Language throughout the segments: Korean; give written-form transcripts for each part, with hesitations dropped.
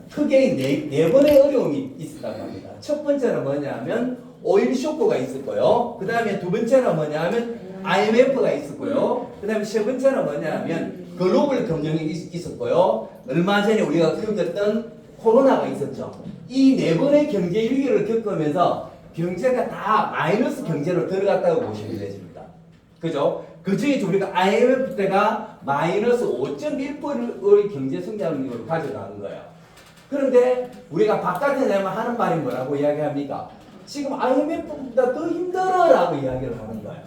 크게 네 번의 어려움이 있었다고 합니다. 첫 번째는 뭐냐면 오일 쇼크가 있었고요. 그 다음에 두 번째는 뭐냐면 IMF가 있었고요. 그 다음에 세 번째는 뭐냐면 글로벌 금융이 있었고요. 얼마 전에 우리가 겪었던 코로나가 있었죠. 이 네 번의 경제 위기를 겪으면서 경제가 다 마이너스 경제로 들어갔다고 보시면 되십니다. 그죠? 그 중에 우리가 IMF 때가 마이너스 5.1%의 경제 성장률을 가져가는 거예요. 그런데 우리가 바깥에 내면 하는 말이 뭐라고 이야기합니까? 지금 IMF보다 더 힘들어라고 이야기를 하는 거예요.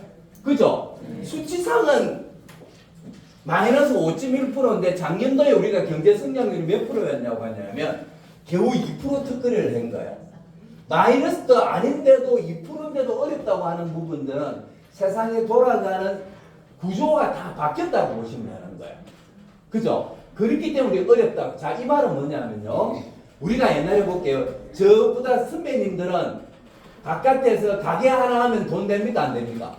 그죠? 수치상은 마이너스 5.1%인데 작년도에 우리가 경제 성장률이 몇 프로였냐고 하냐면 겨우 2% 특허를 한 거예요. 마이너스도 아닌데도 2%인데도 어렵다고 하는 부분들은 세상에 돌아가는 구조가 다 바뀌었다고 보시면 되는 거예요. 그죠? 그렇기 때문에 어렵다. 자, 이 말은 뭐냐면요. 우리가 옛날에 볼게요. 저보다 선배님들은 바깥에서 가게 하나 하면 돈 됩니까? 안 됩니까?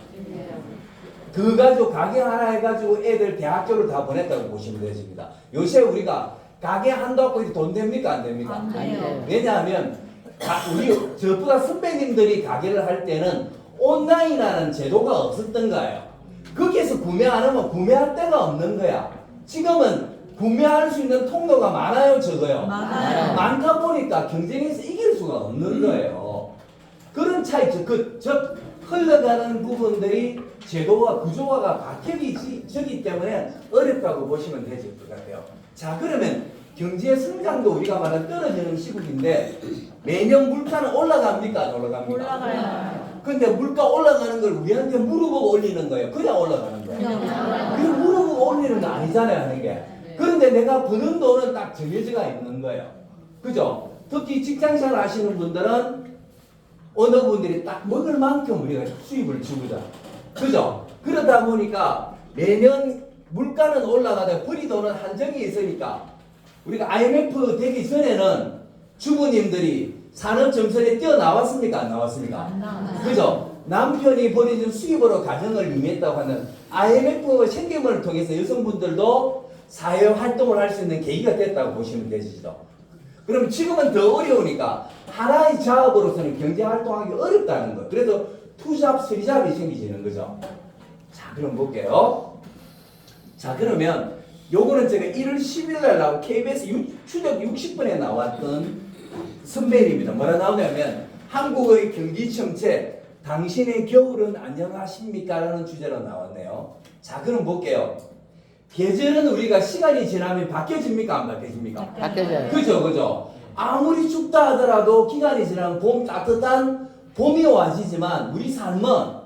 그 가지고 가게 하나 해가지고 애들 대학교를 다 보냈다고 보시면 되십니다. 요새 우리가 가게 한다고 해서 돈 됩니까? 안 됩니까? 안 돼요. 왜냐하면 우리 저보다 선배님들이 가게를 할 때는 온라인이라는 제도가 없었던 거예요. 거기에서 구매 안 하면 구매할 데가 없는 거야. 지금은 구매할 수 있는 통로가 많아요, 적어요? 많아요. 많다 보니까 경쟁에서 이길 수가 없는 거예요. 그런 차이죠. 즉 흘러가는 부분들이 제도와 구조화가 바뀌기 때문에 어렵다고 보시면 되실 것 같아요. 자, 그러면 경제 성장도 우리가 말하는 떨어지는 시국인데 매년 물가는 올라갑니까? 안 올라갑니까? 올라가요. 근데 물가 올라가는 걸 우리한테 물어보고 올리는 거예요. 그냥 올라가는 거예요. 그 물어보고 올리는 거 아니잖아요, 하는 게. 그런데 내가 버는 돈은 딱 정해져가 있는 거예요. 그죠? 특히 직장생활 하시는 분들은 어느 분들이 딱 먹을 만큼 우리가 수입을 주거든. 그죠? 그러다 보니까 매년 물가는 올라가다 버리 돈은 한정이 있으니까 우리가 IMF 되기 전에는 주부님들이 산업정선에 뛰어나왔습니까? 안 나왔습니까? 안 나와요. 그죠? 남편이 벌어준 수입으로 가정을 유지했다고 하는 IMF 생김을 통해서 여성분들도 사회활동을 할 수 있는 계기가 됐다고 보시면 되시죠. 그럼 지금은 더 어려우니까 하나의 작업으로서는 경제활동하기 어렵다는 거예요. 그래서 투잡, 쓰리잡이 생기시는 거죠. 자, 그럼 볼게요. 자, 그러면 요거는 제가 1월 10일 날 나온 KBS 추적 60분에 나왔던 선배님입니다. 뭐라 나오냐면 한국의 경기 정책, 당신의 겨울은 안녕하십니까? 라는 주제로 나왔네요. 자, 그럼 볼게요. 계절은 우리가 시간이 지나면 바뀌어집니까? 안 바뀌어집니까? 바뀌어져요. 그죠. 아무리 춥다 하더라도 기간이 지나면 봄, 따뜻한 봄이 와지지만 우리 삶은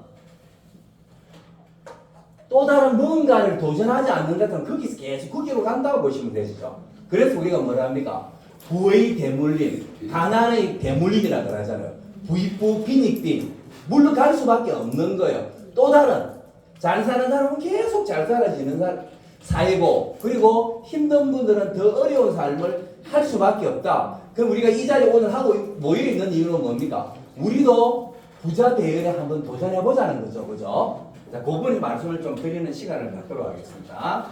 또 다른 뭔가를 도전하지 않는 것 같으면 거기서 계속 거기로 간다고 보시면 되시죠. 그래서 우리가 뭐라 합니까? 부의 대물림, 가난의 대물림이라 그러잖아요. 부익부, 빈익빈. 물로 갈 수밖에 없는 거예요. 또 다른 잘 사는 사람은 계속 잘 살아지는 사회고, 그리고 힘든 분들은 더 어려운 삶을 할 수밖에 없다. 그럼 우리가 이 자리에 오늘 하고 모여 있는 이유는 뭡니까? 우리도 부자 대열에 한번 도전해 보자는 거죠, 그죠? 자, 그분의 말씀을 좀 드리는 시간을 갖도록 하겠습니다.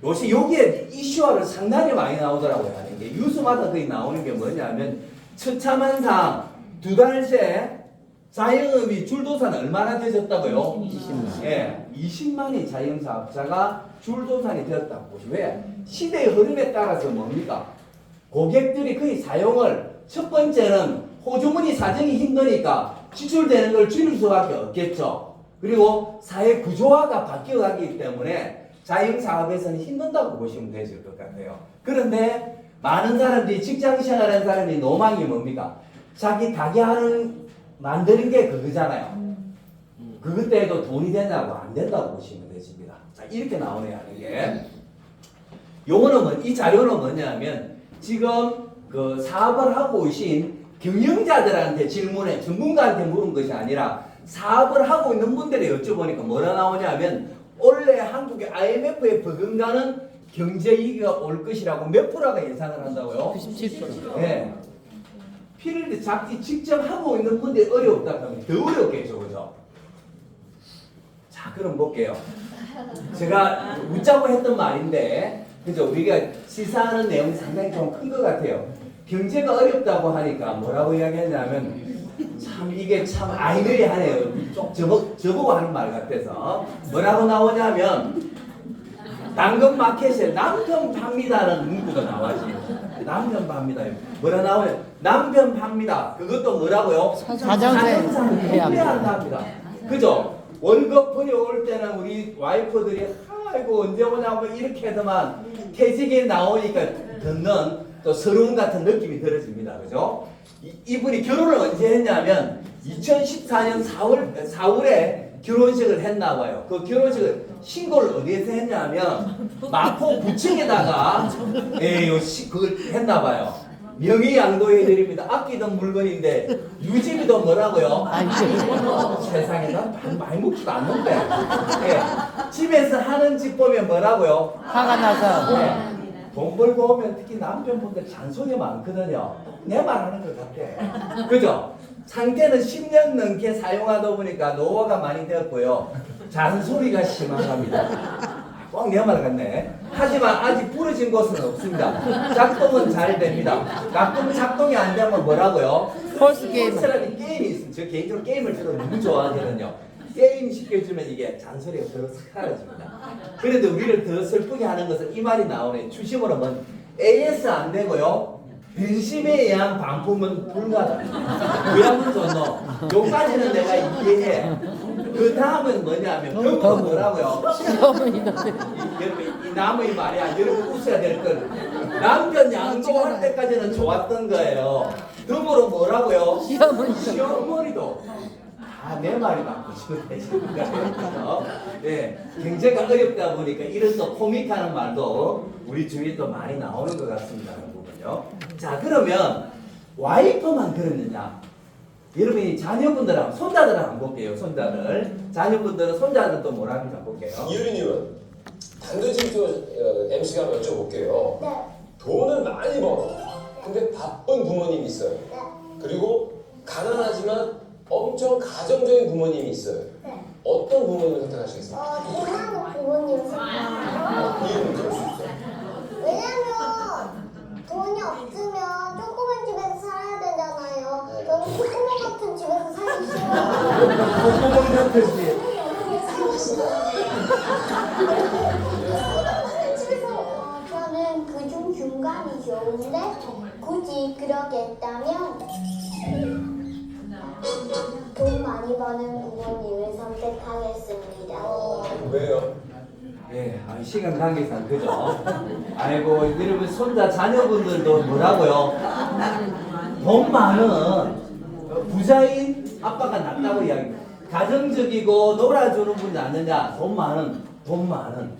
요새 여기에 이슈화를 상당히 많이 나오더라고요. 하는 게 뉴스마다 거의 나오는 게 뭐냐면 처참한상 2달 새 자영업이 줄도산 얼마나 되셨다고요? 20만. 예, 20만의 자영사업자가 줄도산이 되었다고 보시면 왜? 시대의 흐름에 따라서 뭡니까? 고객들이 거의 사용을 첫 번째는 호주머니 사정이 힘드니까 지출되는 걸 줄일 수밖에 없겠죠. 그리고 사회 구조화가 바뀌어가기 때문에 자영사업에서는 힘든다고 보시면 되실 것 같아요. 그런데 많은 사람들이 직장생활하는 사람이 노망이 뭡니까? 자기 가게 만드는 게 그거잖아요. 그것 때에도 돈이 되냐고 안 된다고 보시면 되십니다. 자, 이렇게 나오네요, 하는 게. 요거는 이 자료는 뭐냐면 지금 그 사업을 하고 오신 경영자들한테 질문해 전문가한테 물은 것이 아니라 사업을 하고 있는 분들에 여쭤보니까 뭐라 나오냐면 올해 한국의 IMF에 버금가는 경제 위기가 올 것이라고 몇 프로가 예상을 한다고요? 97%. 네. 필드 잡기 직접 하고 있는 분들이 어렵다 그러면 더 어렵겠죠, 그죠? 자, 그럼 볼게요. 제가 웃자고 했던 말인데 그죠? 우리가 시사하는 내용이 상당히 좀 큰 것 같아요. 경제가 어렵다고 하니까 뭐라고 이야기했냐면 참 이게 참 아이러니하네요. 좀 저보고 하는 말 같아서 뭐라고 나오냐면 당근 마켓에 남편 팝니다는 문구가 나와지. 남편 팝니다. 뭐라 나오냐? 남편 팝니다. 그것도 뭐라고요? 자전거를 구매한답니다. 그죠? 월급벌이 올 때는 우리 와이프들이 아이고 언제 오냐고 이렇게 하더만 퇴직에 나오니까 듣는 또 서러움 같은 느낌이 들어집니다. 그죠? 이분이 결혼을 언제 했냐면 2014년 4월에 결혼식을 했나 봐요. 그 결혼식을 신고를 어디에서 했냐면 마포 구청에다가 그걸 했나 봐요. 명의양도해 드립니다. 아끼던 물건인데 유지비도 뭐라고요? 세상에 난 많이 먹지도 않는데. 예. 집에서 하는 집 보면 뭐라고요? 화가 나서 네. 돈 벌고 오면 특히 남편분들 잔소리 많거든요. 내 말하는 것 같아. 그죠? 상태는 10년 넘게 사용하다 보니까 노화가 많이 되었고요. 잔소리가 심하답니다. 꼭 내 말 같네. 하지만 아직 부러진 곳은 없습니다. 작동은 잘 됩니다. 가끔 작동이 안 되면 뭐라고요? 폴스 게임. 폴스라는 게임이 있습니다. 저 개인적으로 게임을 저도 너무 좋아하거든요. 게임 시켜주면 이게 잔소리가 더 사라집니다. 그런데 우리를 더 슬프게 하는 것은 이 말이 나오네. 추심으로 뭐 AS 안 되고요. 변심에 의한 반품은 불가다. 왜 하면 좋노? 요까지는 내가 이해해. 그 다음은 뭐냐면 결국은 뭐라고요? 여러분 이 남의 말이야. 여러분 웃어야 될 걸. 남편 양도할 때까지는 좋았던 거예요. 덤으로 뭐라고요? 시어머니도 내 말이 맞고 싶은데 네, 경제가 어렵다 보니까 이런 또 코믹하는 말도 우리 주위에 또 많이 나오는 것 같습니다. 자 그러면 와이프만 그러느냐? 여러분이 자녀분들하고 손자들하고 한번 볼게요. 손자들 자녀분들은 손자들 또 뭐라 하는지 한번 볼게요. 이유리님은 단도직입적으로 MC가 여쭤볼게요. 네. 돈을 많이 벌어. 근데 바쁜 부모님이 있어요. 네. 그리고 가난하지만 엄청 가정적인 부모님이 있어요. 네. 어떤 부모님을 선택하시겠어요? 돈 많은 부모님을 선택해요. 이유는 들을 수 있어요. 왜냐면 돈이 없으면 조그만 집에서 살아야 되잖아요. 저는 콧구멍 같은 집에서 살기 싫어요. 콧구멍 같은 집. 살기 싫어요. 콧구멍 집에서 저는 그중 중간이 좋은데 굳이 그렇게 했다면 돈 많이 버는 부모님을 선택하겠습니다. 왜요? 예, 시간 관계상 그죠? 아이고 여러분 손자 자녀분들도 뭐라고요? 돈 많은 부자인 아빠가 낫다고 이야기합니다. 가정적이고 놀아주는 분이 낫느냐? 돈 많은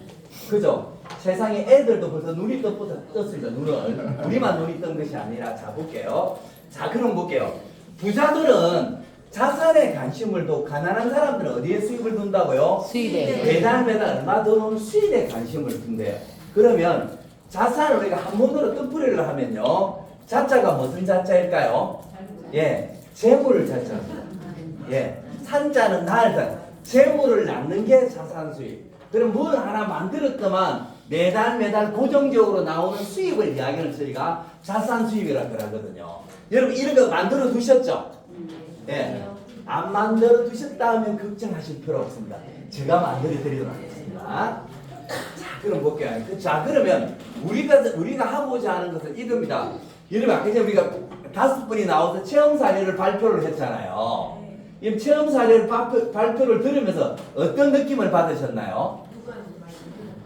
그죠? 세상에 애들도 벌써 눈이 떴습니다. 눈을 우리만 눈이 뜬 것이 아니라 자 볼게요. 자 그럼 볼게요. 부자들은 자산에 관심을 두고 가난한 사람들은 어디에 수입을 둔다고요? 수입에. 매달 얼마 들어오는 수입에 관심을 둔대요. 그러면 자산을 우리가 한문으로 뜻풀이를 하면요. 자자가 무슨 자자일까요? 예, 재물 자자입니다. 예, 산자는 날 재물을 낳는 게 자산 수입. 그럼 뭘 하나 만들었더만 매달 고정적으로 나오는 수입을 이야기하는 저희가 자산 수입이라고 하거든요. 여러분 이런 거 만들어 두셨죠? 예. 안 만들어 두셨다면 걱정하실 필요 없습니다. 제가 만들어 드리도록 하겠습니다. 자, 그럼 볼게요. 자, 그러면 우리가 하고자 하는 것은 이겁니다. 여러분, 아까 전에 우리가 5분이 나와서 체험 사례를 발표를 했잖아요. 이 체험 사례를 발표를 들으면서 어떤 느낌을 받으셨나요?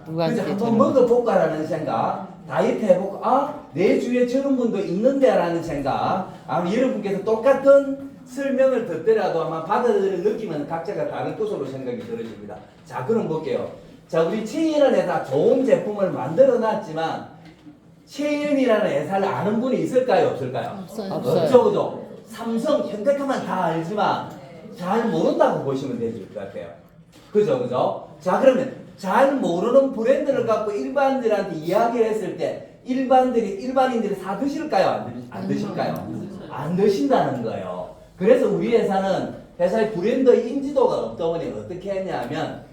그래서 한번 먹어볼까라는 생각, 다이어트 해볼까? 내 주위에 저런 분도 있는데라는 생각, 아마 여러분께서 똑같은 설명을 듣더라도 아마 받아들이는 느낌은 각자가 다른 것으로 생각이 들어집니다. 자, 그럼 볼게요. 자, 우리 최인이라는 회사 좋은 제품을 만들어 놨지만 최인이라는 회사를 아는 분이 있을까요? 없을까요? 없죠, 그죠? 삼성, 현대카만 다 알지만 잘 모른다고 보시면 되실 것 같아요. 그죠? 자, 그러면 잘 모르는 브랜드를 갖고 일반인들한테 이야기를 했을 때 일반인들이 사 드실까요? 안 드실까요? 안 드신다는 거예요. 그래서 우리 회사는 회사의 브랜드 인지도가 없다 보니 어떻게 했냐면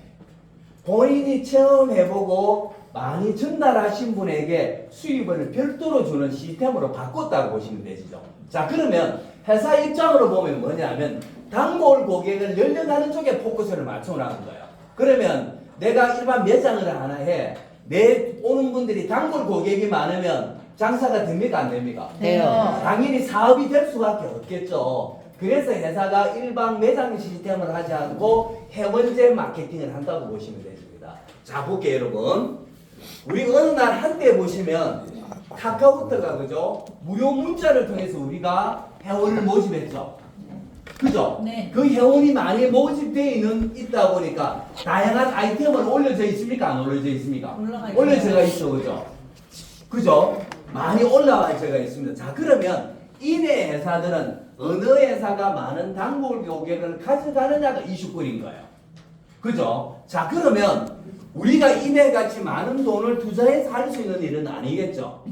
본인이 체험해보고 많이 전달하신 분에게 수입을 별도로 주는 시스템으로 바꿨다고 보시면 되죠. 자, 그러면 회사 입장으로 보면 뭐냐면 단골 고객을 열려가는 쪽에 포커스를 맞춰나가는 거예요. 그러면 내가 일반 매장을 하나 해. 내 오는 분들이 단골 고객이 많으면 장사가 됩니까 안 됩니까? 돼요. 당연히 사업이 될 수밖에 없겠죠. 그래서 회사가 일반 매장 시스템을 하지 않고 회원제 마케팅을 한다고 보시면 되십니다. 자, 볼게요 여러분. 우리 어느 날 한때 보시면 카카오톡가 그죠? 무료 문자를 통해서 우리가 회원을 모집했죠. 그죠? 네. 그 회원이 많이 모집되어 있다 보니까 다양한 아이템은 올려져 있습니까? 안 올려져 있습니까? 올려져 있어, 그죠? 그죠? 많이 올라와 있습니다. 자, 그러면 이내 회사들은 어느 회사가 많은 단골 고객을 가져가느냐가 이슈거리인 거예요. 그죠? 자, 그러면 우리가 이내같이 많은 돈을 투자해서 할 수 있는 일은 아니겠죠?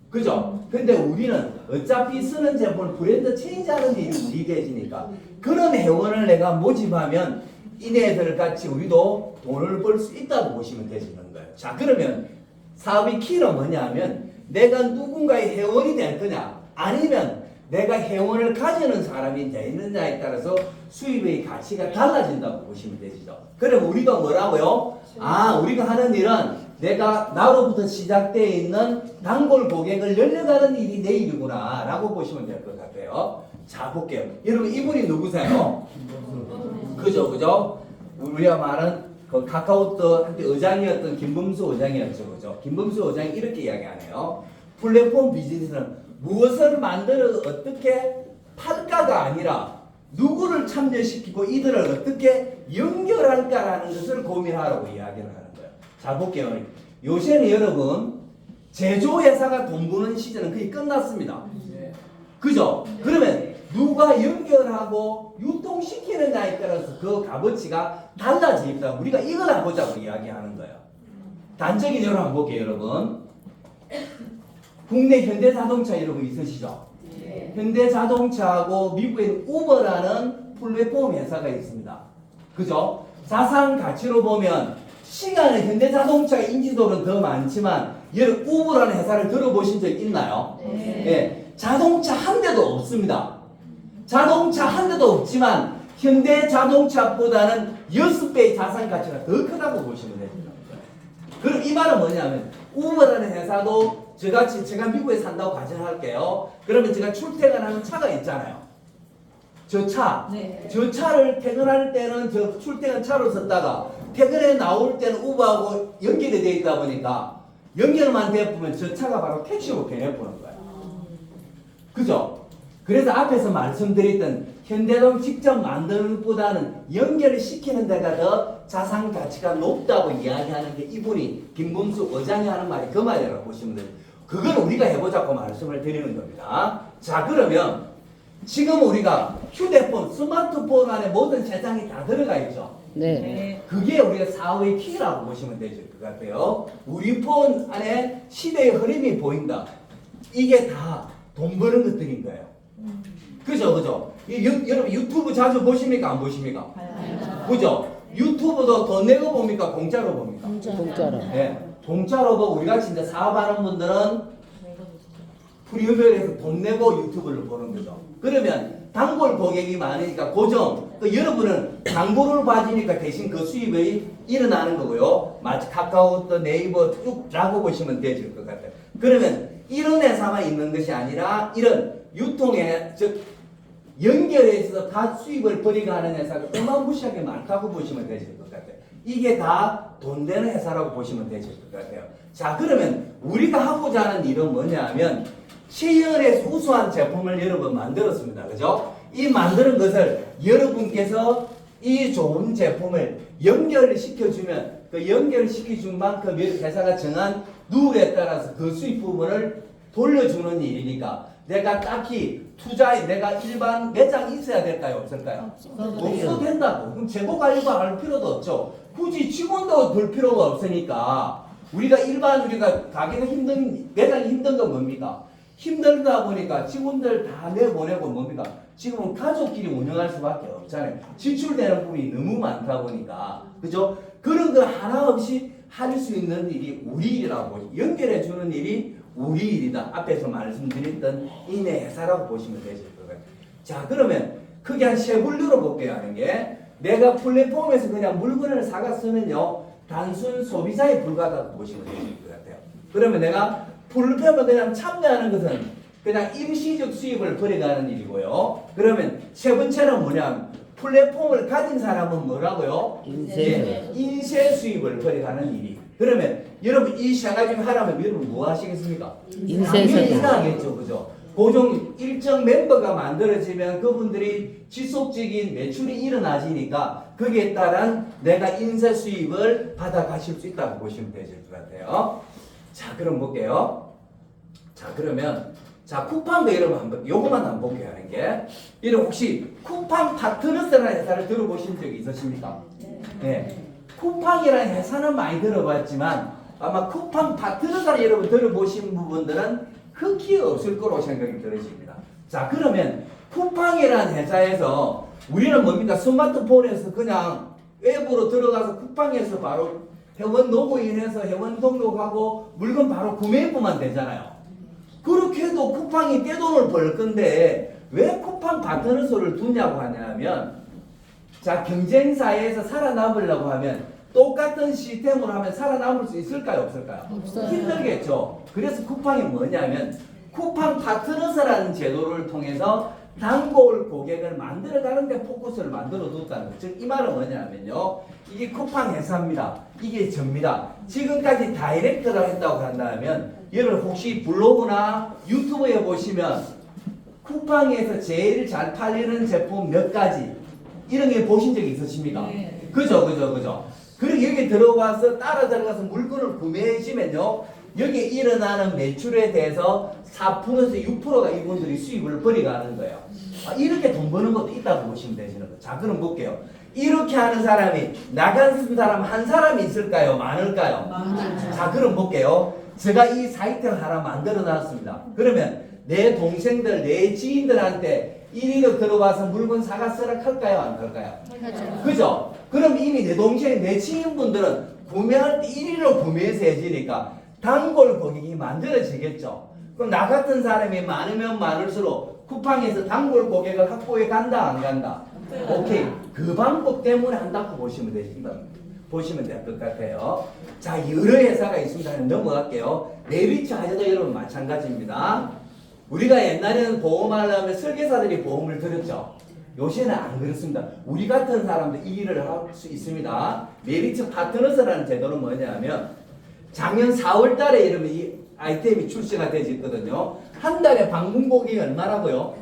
그죠? 근데 우리는 어차피 쓰는 제품을 브랜드 체인지하는 일이 우리 계시니까 그런 회원을 내가 모집하면 이네들 같이 우리도 돈을 벌 수 있다고 보시면 되시는 거예요. 자, 그러면 사업의 키는 뭐냐면 내가 누군가의 회원이 될 거냐 아니면 내가 회원을 가지는 사람이 되느냐에 따라서 수입의 가치가 달라진다고 보시면 되시죠. 그럼 우리가 뭐라고요? 아, 우리가 하는 일은 내가 나로부터 시작되어 있는 단골 고객을 열려가는 일이 내 일이구나 라고 보시면 될 것 같아요. 자, 볼게요. 여러분 이분이 누구세요? 그죠? 우리가 말한 그 카카오톡 한때 의장이었던 김범수 의장이었죠. 그죠? 김범수 의장이 이렇게 이야기하네요. 플랫폼 비즈니스는 무엇을 만들어 어떻게 팔까가 아니라 누구를 참여시키고 이들을 어떻게 연결할까라는 것을 고민하라고 이야기를 하는 거예요. 자, 볼게요. 요새는 여러분 제조회사가 돈 버는 시즌은 거의 끝났습니다. 그죠? 그러면 누가 연결하고 유통시키느냐에 따라서 그 값어치가 달라집니다. 우리가 이걸 해보자고 이야기하는 거예요. 단적인 예로 한번 볼게요, 여러분. 국내 현대자동차 여러분 있으시죠? 현대자동차하고 미국에 우버라는 플랫폼 회사가 있습니다. 그죠? 자산 가치로 보면 시간에 현대자동차 인지도는 더 많지만 여러분 우버라는 회사를 들어보신 적 있나요? 네. 자동차 한 대도 없습니다. 자동차 한 대도 없지만 현대자동차보다는 6배의 자산 가치가 더 크다고 보시면 됩니다. 그럼 이 말은 뭐냐면 우버라는 회사도 저같이 제가 미국에 산다고 가정할게요. 그러면 제가 출퇴근하는 차가 있잖아요. 저 차. 네. 저 차를 퇴근할 때는 저 출퇴근 차로 썼다가 퇴근에 나올 때는 우버하고 연결이 되어 있다 보니까 연결만 되어보면 저 차가 바로 택시로 변해보는 거예요. 그죠? 그래서 앞에서 말씀드렸던 현대동 직접 만드는 것보다는 연결을 시키는 데가 더 자산 가치가 높다고 이야기하는 게 이분이 김범수 의장이 하는 말이 그 말이라고 보시면 돼요. 그걸 우리가 해보자고 말씀을 드리는 겁니다. 자, 그러면 지금 우리가 휴대폰, 스마트폰 안에 모든 세상이 다 들어가 있죠. 네. 그게 우리가 사업의 키라고 보시면 되실 것 같아요. 우리 폰 안에 시대의 흐름이 보인다. 이게 다 돈 버는 것들인 거예요. 그죠? 여러분 유튜브 자주 보십니까? 안 보십니까? 그죠? 유튜브도 돈 내고 봅니까? 공짜로 봅니까? 공짜로. 네, 공짜로 보고 우리 같이 이제 사업하는 분들은 프리미엄에서 돈 내고 유튜브를 보는 거죠. 그러면 단골 고객이 많으니까 고정. 여러분은 광고를 받으니까 대신 그 수입이 일어나는 거고요. 마치 카카오톡, 네이버 쭉라고 보시면 되실 것 같아요. 그러면 이런 회사만 있는 것이 아니라 이런 유통에 즉 연결해서 다 수입을 벌이가는 회사가 어마무시하게 많다고 보시면 되실 것 같아요. 이게 다 돈 되는 회사라고 보시면 되실 것 같아요. 자, 그러면 우리가 하고자 하는 일은 뭐냐면 시연의 우수한 제품을 여러분 만들었습니다. 그죠? 이 만드는 것을 여러분께서 이 좋은 제품을 연결을 시켜주면 그 연결을 시켜준 만큼 회사가 정한 룰에 따라서 그 수입 부분을 돌려주는 일이니까 내가 딱히 투자에 내가 일반 매장이 있어야 될까요? 없을까요? 없어도 된다고. 그럼 재고 관리할 필요도 없죠. 굳이 직원도 볼 필요가 없으니까 우리가 가게가 힘든 매장이 힘든 건 뭡니까? 힘들다 보니까 직원들 다 내보내고 뭡니까? 지금은 가족끼리 운영할 수밖에 없잖아요. 지출되는 부분이 너무 많다 보니까. 그죠? 그런 거 하나 없이 할 수 있는 일이 우리 일이라고 보시 연결해 주는 일이 우리 일이다. 앞에서 말씀드렸던 인의 회사라고 보시면 되실 거예요. 자, 그러면 크게 한 세 분류로 볼게요. 하는 게 내가 플랫폼에서 그냥 물건을 사갔으면요 단순 소비자에 불과하다고 보시면 되실 것 같아요. 그러면 내가 플랫폼에 그냥 참여하는 것은 그냥 일시적 수입을 벌여가는 일이고요. 그러면 세 번째는 뭐냐? 플랫폼을 가진 사람은 뭐라고요? 인쇄. 인쇄 수입을 벌여가는 일이. 그러면 여러분 이 세 가지 하라면 여러분 뭐 하시겠습니까? 인쇄 당연히 수입. 하겠죠, 그죠? 고정 일정 멤버가 만들어지면 그분들이 지속적인 매출이 일어나지니까 거기에 따른 내가 인쇄 수입을 받아가실 수 있다고 보시면 되실 것 같아요. 자, 그럼 볼게요. 자, 그러면 자, 쿠팡도 여러분 한번 요거만 한번 볼게요. 하는 게 여러분 혹시 쿠팡 파트너스라는 회사를 들어보신 적이 있으십니까? 네. 쿠팡이라는 회사는 많이 들어봤지만 아마 쿠팡 파트너스를 여러분 들어보신 부분들은 흑히 없을 거로 생각이 들으십니다. 자, 그러면 쿠팡이라는 회사에서 우리는 뭡니까? 스마트폰에서 그냥 앱으로 들어가서 쿠팡에서 바로 회원 로그인해서 회원 등록하고 물건 바로 구매해보면 되잖아요. 그렇게 해도 쿠팡이 떼돈을 벌 건데 왜 쿠팡 파트너스를 두냐고 하냐면 자, 경쟁사에서 살아남으려고 하면 똑같은 시스템으로 하면 살아남을 수 있을까요? 없을까요? 없어요. 힘들겠죠. 그래서 쿠팡이 뭐냐면 쿠팡 파트너스라는 제도를 통해서 단골 고객을 만들어가는데 포커스를 만들어 뒀다는 것. 즉, 이 말은 뭐냐면요. 이게 쿠팡 회사입니다. 이게 접니다. 지금까지 다이렉트로 했다고 한다면 여러분 혹시 블로그나 유튜브에 보시면 쿠팡에서 제일 잘 팔리는 제품 몇 가지 이런 게 보신 적이 있으십니까? 네. 그죠. 그리고 여기 들어와서 따라 들어가서 물건을 구매하시면요. 여기 일어나는 매출에 대해서 4%에서 6%가 이분들이 수입을 벌여가는 거예요. 이렇게 돈 버는 것도 있다고 보시면 되시는 거예요. 자, 그럼 볼게요. 이렇게 하는 사람이 나간 사람 한 사람이 있을까요? 많을까요? 많죠. 자, 그럼 볼게요. 제가 이 사이트를 하나 만들어 놨습니다. 그러면 내 동생들, 내 지인들한테 이리로 들어와서 물건 사갔으라 할까요? 안 할까요? 그죠? 그럼 이미 내 동생, 내 지인분들은 구매할 때 1위로 구매해서 해지니까 단골 고객이 만들어지겠죠. 그럼 나 같은 사람이 많으면 많을수록 쿠팡에서 단골 고객을 확보해 간다, 안 간다? 오케이. 그 방법 때문에 한다고 보시면 되십니다. 보시면 될 것 같아요. 자, 여러 회사가 있습니다. 넘어갈게요. 메리츠 하셔도 여러분 마찬가지입니다. 우리가 옛날에는 보험하려면 설계사들이 보험을 들었죠. 요새는 안 그렇습니다. 우리 같은 사람도 이 일을 할 수 있습니다. 메리츠 파트너스라는 제도는 뭐냐면 작년 4월 달에 여러분 이 아이템이 출시가 되어 있거든요. 한 달에 방문 고객이 얼마라고요?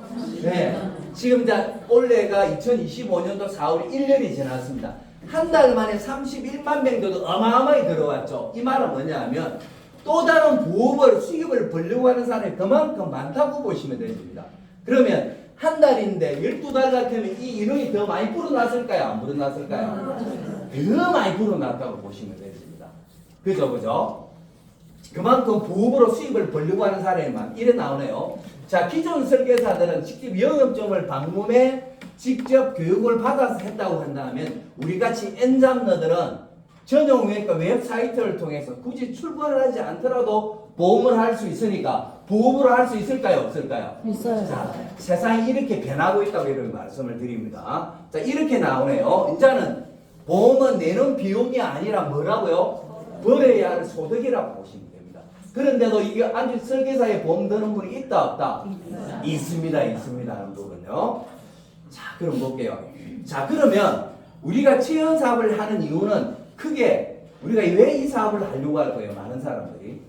네. 지금 이제 올해가 2025년도 4월 1년이 지났습니다. 한 달 만에 31만 명 정도 어마어마하게 들어왔죠. 이 말은 뭐냐면 또 다른 부업을 수입을 벌려고 하는 사람이 그만큼 많다고 보시면 됩니다. 그러면 한 달인데 12달 같으면 이 인원이 더 많이 불어났을까요? 안 불어났을까요? 더 많이 불어났다고 보시면 됩니다. 그죠? 그만큼 부업으로 수입을 벌려고 하는 사람이 많. 이래 나오네요. 자, 기존 설계사들은 직접 영업점을 방문해 직접 교육을 받아서 했다고 한다면 우리같이 엔잡러들은 전용외과 웹사이트를 통해서 굳이 출근을 하지 않더라도 보험을 할 수 있으니까 부업으로 할 수 있을까요? 없을까요? 있어요. 자, 세상이 이렇게 변하고 있다고 이런 말씀을 드립니다. 자, 이렇게 나오네요. 이제는 보험은 내는 비용이 아니라 뭐라고요? 벌어야 할 소득이라고 보시면 됩니다. 그런데도 이게 아주 설계사에 보험 드는 분이 있다 없다? 있습니다. 하는 부분요. 자, 그럼 볼게요. 자, 그러면 우리가 체험 사업을 하는 이유는 크게 우리가 왜 이 사업을 하려고 할 거예요? 많은 사람들이.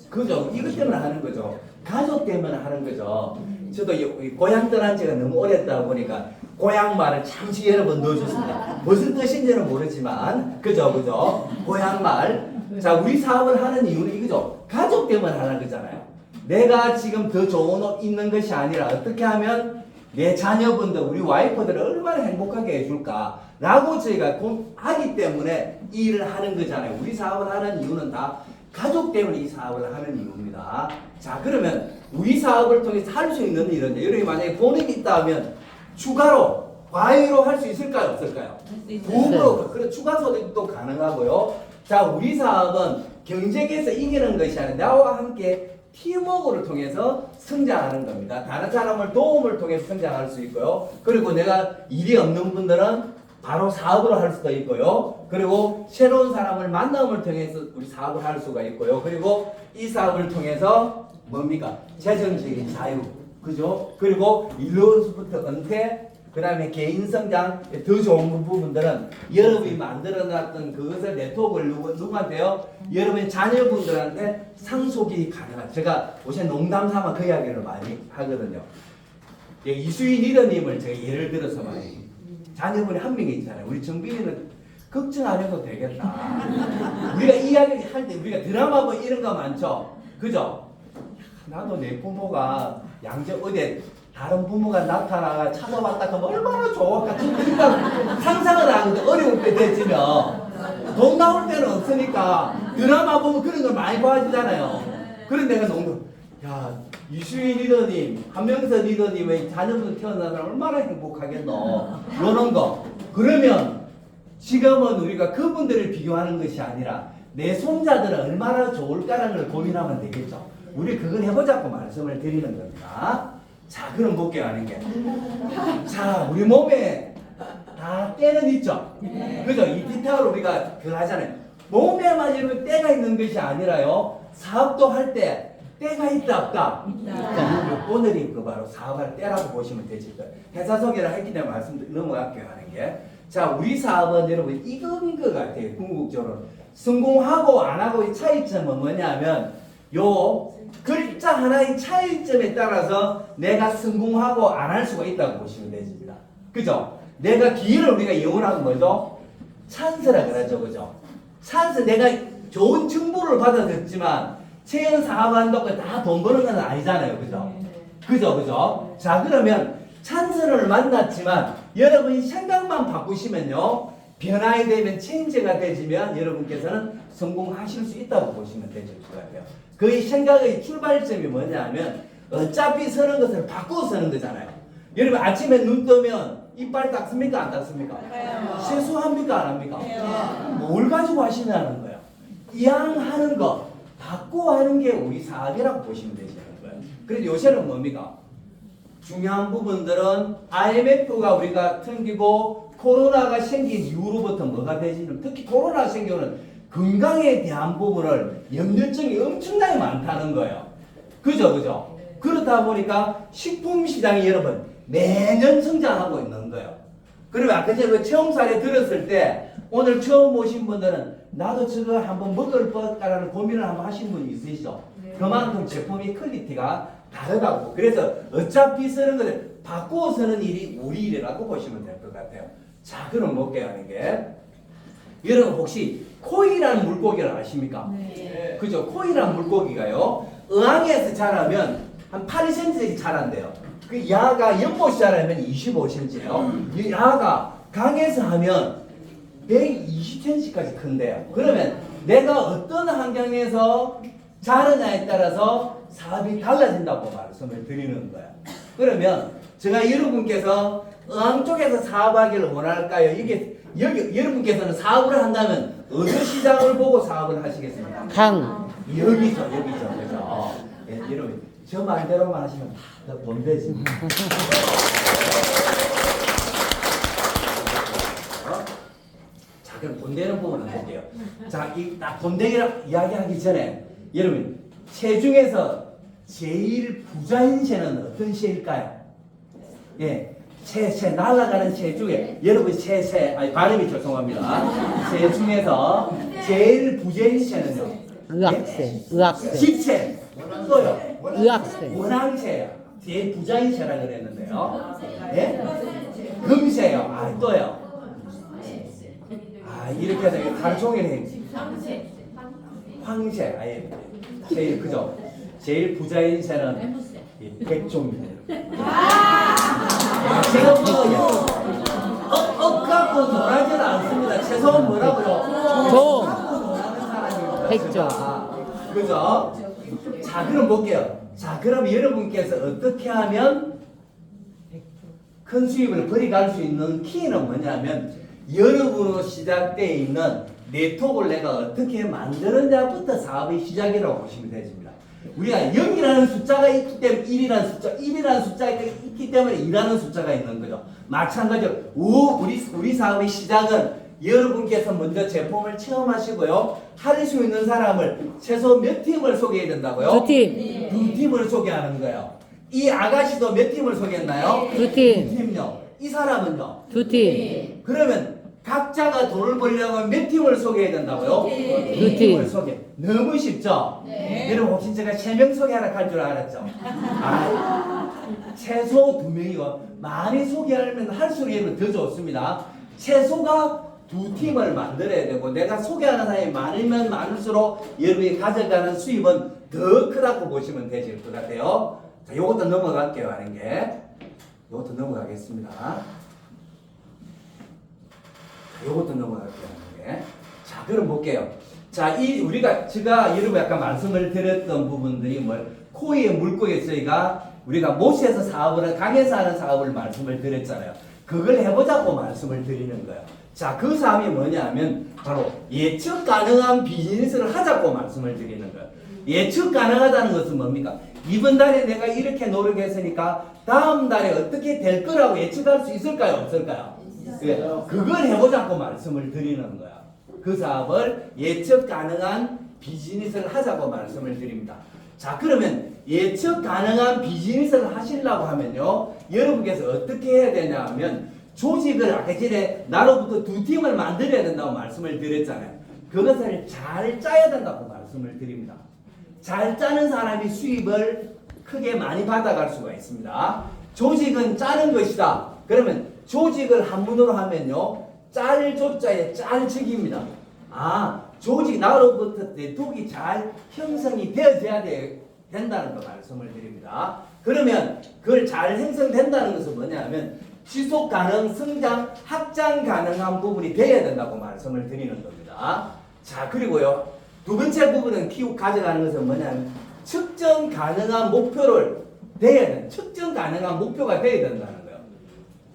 그죠? 이것 때문에 하는 거죠. 가족 때문에 하는 거죠. 저도 이 고향 떠난 지가 너무 오랬다 보니까 고향 말을 잠시 여러 번 넣어줬습니다. 무슨 뜻인지는 모르지만 그죠? 고향 말. 자, 우리 사업을 하는 이유는 이거죠. 가족 때문에 하는 거잖아요. 내가 지금 더 좋은 옷 입는 것이 아니라 어떻게 하면 내 자녀분들, 우리 와이프들을 얼마나 행복하게 해줄까 라고 저희가 하기 때문에 이 일을 하는 거잖아요. 우리 사업을 하는 이유는 다 가족 때문에 이 사업을 하는 이유입니다. 자, 그러면 우리 사업을 통해서 할 수 있는 일은 여러분이 만약에 본인이 있다 하면 추가로 과외로 할 수 있을까요? 없을까요? 도움으로, 그래 추가 소득도 가능하고요. 자, 우리 사업은 경쟁에서 이기는 것이 아니라 나와 함께 팀워크를 통해서 성장하는 겁니다. 다른 사람을 도움을 통해서 성장할 수 있고요. 그리고 내가 일이 없는 분들은 바로 사업으로 할 수도 있고요. 그리고 새로운 사람을 만남을 통해서 우리 사업을 할 수가 있고요. 그리고 이 사업을 통해서 뭡니까? 재정적인 자유, 그죠? 그리고 일로부터 은퇴, 그 다음에 개인 성장, 더 좋은 부분들은 여러분이 만들어놨던 그것을 네트워크를 누구한테요? 여러분의 자녀분들한테 상속이 가능한. 제가 요새 농담 삼아 그 이야기를 많이 하거든요. 이수희 리더님을 제가 예를 들어서 말해요. 자녀분이 한 명이 있잖아요. 우리 정빈이는 걱정 안 해도 되겠다. 우리가 이야기를 할 때 우리가 드라마 뭐 이런 거 많죠? 그죠? 나도 내 부모가 양적 어디 다른 부모가 나타나가 찾아왔다 그러면 얼마나 좋을까. 그러니까 상상을 하는데 어려울 때 되지면 돈 나올 때는 없으니까 드라마 보면 그런 걸 많이 봐주잖아요. 그런 내가 농담. 야, 이수희 리더님, 한명서 리더님의 자녀분 태어나면 얼마나 행복하겠노. 이런 거. 그러면 지금은 우리가 그분들을 비교하는 것이 아니라 내 손자들은 얼마나 좋을까라는 걸 고민하면 되겠죠. 우리 그걸 해보자고 말씀을 드리는 겁니다. 자, 그럼 볼게요, 하는 게. 자, 우리 몸에 다 때는 있죠? 그죠? 이 디테일을 우리가 그거 하잖아요. 몸에만 이렇게 때가 있는 것이 아니라요. 사업도 할 때 때가 있다, 없다? 있다. 오늘이 그 바로 사업할 때라고 보시면 되실 거예요. 회사 소개를 했기 때문에 말씀 넘어갈게요, 하는 게. 자, 우리 사업은 여러분 이건 것 같아요, 궁극적으로. 성공하고 안 하고의 차이점은 뭐냐면, 요 글자 하나의 차이점에 따라서 내가 성공하고 안 할 수가 있다고 보시면 되십니다. 그죠? 내가 기회를 우리가 이용하는 뭐죠? 찬스라 그러죠, 그죠? 찬스, 내가 좋은 정보를 받아듣지만 체험 사업한다고 다 돈 버는 건 아니잖아요, 그죠? 그죠? 자, 그러면 찬스를 만났지만 여러분이 생각만 바꾸시면요, 변화가 되면 체인지가 되지면 여러분께서는 성공하실 수 있다고 보시면 되실 것 같아요. 그 생각의 출발점이 뭐냐면 어차피 서는 것을 바꾸어 서는 거잖아요. 여러분 아침에 눈 뜨면 이빨 닦습니까? 안 닦습니까? 세수합니까? 안 합니까? 뭘 가지고 하시냐는 거예요. 이왕하는 거 바꾸어 하는 게 우리 사업이라고 보시면 되시는 거예요. 그래서 요새는 뭡니까? 중요한 부분들은 IMF가 우리가 생기고 코로나가 생긴 이후로부터 뭐가 되지는, 특히 코로나가 생기는 건강에 대한 부분을 염려증이 엄청나게 많다는 거예요. 그죠? 그렇다 보니까 식품 시장이 여러분 매년 성장하고 있는 거예요. 그러면 아까 전에 체험 사례 들었을 때 오늘 처음 오신 분들은 나도 저거 한번 먹을 것까라는 고민을 한번 하신 분이 있으시죠? 그만큼 제품의 퀄리티가 다르다고. 그래서 어차피 쓰는 것을 바꾸어 쓰는 일이 우리 일이라고 보시면 될 것 같아요. 자, 그럼 볼게요, 하는 게. 여러분 혹시 코이라는 물고기를 아십니까? 네. 그죠? 코이라는 물고기가요, 어항에서 자라면 한 8cm씩 자란대요. 그 야가 연못이 자라면 25cm예요. 이 야가 강에서 하면 120cm까지 큰대요. 그러면 내가 어떤 환경에서 자르냐에 따라서 사업이 달라진다고 말씀을 드리는 거예요. 그러면 제가 여러분께서 어항 쪽에서 사업하기를 원할까요? 이게 여러분께서는 사업을 한다면 어느 시장을 보고 사업을 하시겠습니까? 강. 여기죠. 그죠? 예, 여러분 저 말대로만 하시면 다 돈 되지. 자, 그럼 돈 되는 부분을 볼게요. 자, 돈 되기라 이야기하기 전에 여러분 체중에서 제일 부자인 새는 어떤 새일까요? 예. 새 날아가는 새 중에 여러분 아니 발음이 죄송합니다. 새 중에서 제일 부재인 새는요. 의학새. 집새 또요. 의학새. 원앙새요. 제일 부자인 새라 그랬는데요. 예? 금새요. 아 또요. 아 이렇게 해서 하루 종일 해. 황새. 아예 제일 그죠. 제일 부자인 새는 백종이에요. 제가 뭐 갖고 놀라지는 않습니다. 최소한 뭐라고요? 종. 갖고 놀라는 사람입니다. 백종. 그죠? 자, 그럼 볼게요. 자, 그럼 여러분께서 어떻게 하면 큰 수입을 벌이갈 수 있는 키는 뭐냐면 여러분으로 시작되어 있는 네트워크를 내가 어떻게 만드느냐부터 사업의 시작이라고 보시면 되십니다. 우리가 0이라는 숫자가 있기 때문에 1이라는 숫자가 있기 때문에 2라는 숫자가 있는 거죠. 마찬가지로 우리 사업의 시작은 여러분께서 먼저 제품을 체험하시고요. 할 수 있는 사람을 최소 몇 팀을 소개해야 된다고요? 2팀. 2팀을 소개하는 거예요. 이 아가씨도 몇 팀을 소개했나요? 2팀. 2팀요. 이 사람은요? 2팀. 그러면 각자가 돈을 벌려고 하면 몇 팀을 소개해야 된다고요? 2팀을 소개. 너무 쉽죠? 여러분 혹시 제가 3명 소개하라 할 줄 알았죠? 최소 2명이고 많이 소개하면 할수록 여러분 더 좋습니다. 최소가 2팀을 만들어야 되고 내가 소개하는 사람이 많으면 많을수록 여러분이 가져가는 수입은 더 크다고 보시면 되실 것 같아요. 자, 요것도 넘어갈게요. 하는 게. 요것도 넘어가겠습니다. 요것도 넘어갈게요. 하는 게. 자, 그럼 볼게요. 자, 제가 여러분 아까 말씀을 드렸던 부분들이 코이의 물고기 저희가 우리가 모시에서 사업을, 강에서 하는 사업을 말씀을 드렸잖아요. 그걸 해보자고 말씀을 드리는 거예요. 자, 그 사업이 뭐냐면 바로 예측 가능한 비즈니스를 하자고 말씀을 드리는 거예요. 예측 가능하다는 것은 뭡니까? 이번 달에 내가 이렇게 노력했으니까 다음 달에 어떻게 될 거라고 예측할 수 있을까요? 없을까요? 예, 그걸 해보자고 말씀을 드리는 거야. 그 사업을 예측 가능한 비즈니스를 하자고 말씀을 드립니다. 자, 그러면 예측 가능한 비즈니스를 하시려고 하면요, 여러분께서 어떻게 해야 되냐 하면 조직을 아까 전에 나로부터 2팀을 만들어야 된다고 말씀을 드렸잖아요. 그것을 잘 짜야 된다고 말씀을 드립니다. 잘 짜는 사람이 수입을 크게 많이 받아갈 수가 있습니다. 조직은 짜는 것이다. 그러면 조직을 한문으로 하면요, 짤 조자에 짤측입니다. 조직 나로부터 네트워크가 잘 형성이 되어져야 된다는 거 말씀을 드립니다. 그러면 그걸 잘 형성된다는 것은 뭐냐면 지속 가능, 성장, 확장 가능한 부분이 되어야 된다고 말씀을 드리는 겁니다. 자, 그리고요, 두 번째 부분은 가져가는 것은 뭐냐면 측정 가능한 목표를 측정 가능한 목표가 되어야 된다는 거예요.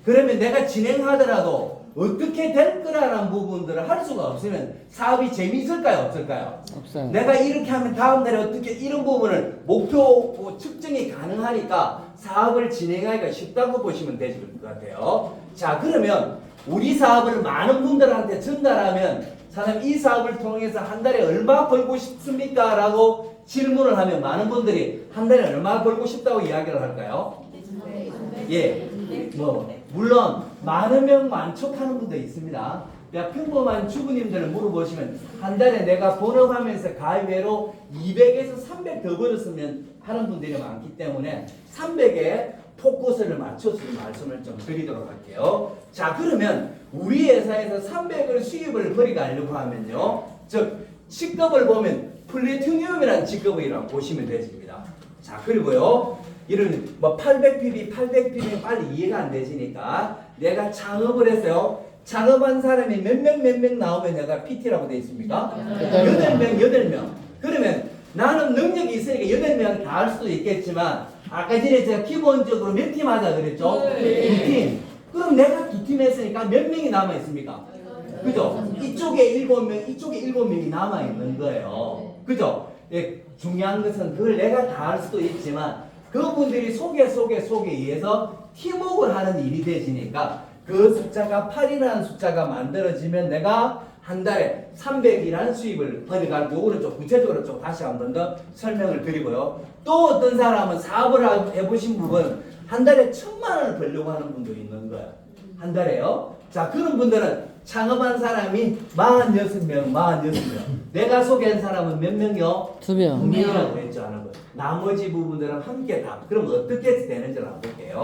그러면 내가 진행하더라도 어떻게 될 거라는 부분들을 할 수가 없으면 사업이 재미있을까요? 없을까요? 없어요. 내가 이렇게 하면 다음 달에 어떻게 이런 부분을 목표 측정이 가능하니까 사업을 진행하기가 쉽다고 보시면 되실 것 같아요. 자, 그러면 우리 사업을 많은 분들한테 전달하면 사장님 이 사업을 통해서 한 달에 얼마 벌고 싶습니까? 라고 질문을 하면 많은 분들이 한 달에 얼마 벌고 싶다고 이야기를 할까요? 예, 물론 많으면 만족하는 분도 있습니다. 그냥 평범한 주부님들을 물어보시면 한 달에 내가 본업하면서 가외로 200에서 300 더 벌었으면 하는 분들이 많기 때문에 300에 포커스를 맞춰서 말씀을 좀 드리도록 할게요. 자, 그러면 우리 회사에서 300을 수입을 벌이가려고 하면요, 즉 직급을 보면 플래티늄이라는 직급이라고 보시면 되십니다. 자, 그리고요, 이런 800PB, 800PB 빨리 이해가 안 되시니까 내가 창업을 했어요. 창업한 사람이 몇 명 나오면 내가 PT라고 되어 있습니까? 8명. 그러면 나는 능력이 있으니까 8명 다 할 수도 있겠지만 아까 전에 제가 기본적으로 몇 팀 하자 그랬죠? 2팀. 그럼 내가 2팀 했으니까 몇 명이 남아 있습니까? 그죠? 이쪽에 7명, 이쪽에 7명이 남아 있는 거예요. 그죠? 예, 중요한 것은 그걸 내가 다 할 수도 있지만 그분들이 속에 의해서 팀워크를 하는 일이 되시니까 그 숫자가 8이라는 숫자가 만들어지면 내가 한 달에 300이라는 수입을 벌어갈 요거는 좀 구체적으로 좀 다시 한 번 더 설명을 드리고요. 또 어떤 사람은 사업을 해보신 분은 한 달에 1000만 원을 벌려고 하는 분도 있는 거예요. 한 달에요. 자, 그런 분들은 창업한 사람이 46명. 내가 소개한 사람은 몇 명이요? 2명. 2명이라고 했죠. 나머지 부분들은 함께 다. 그럼 어떻게 되는지를 한번 볼게요.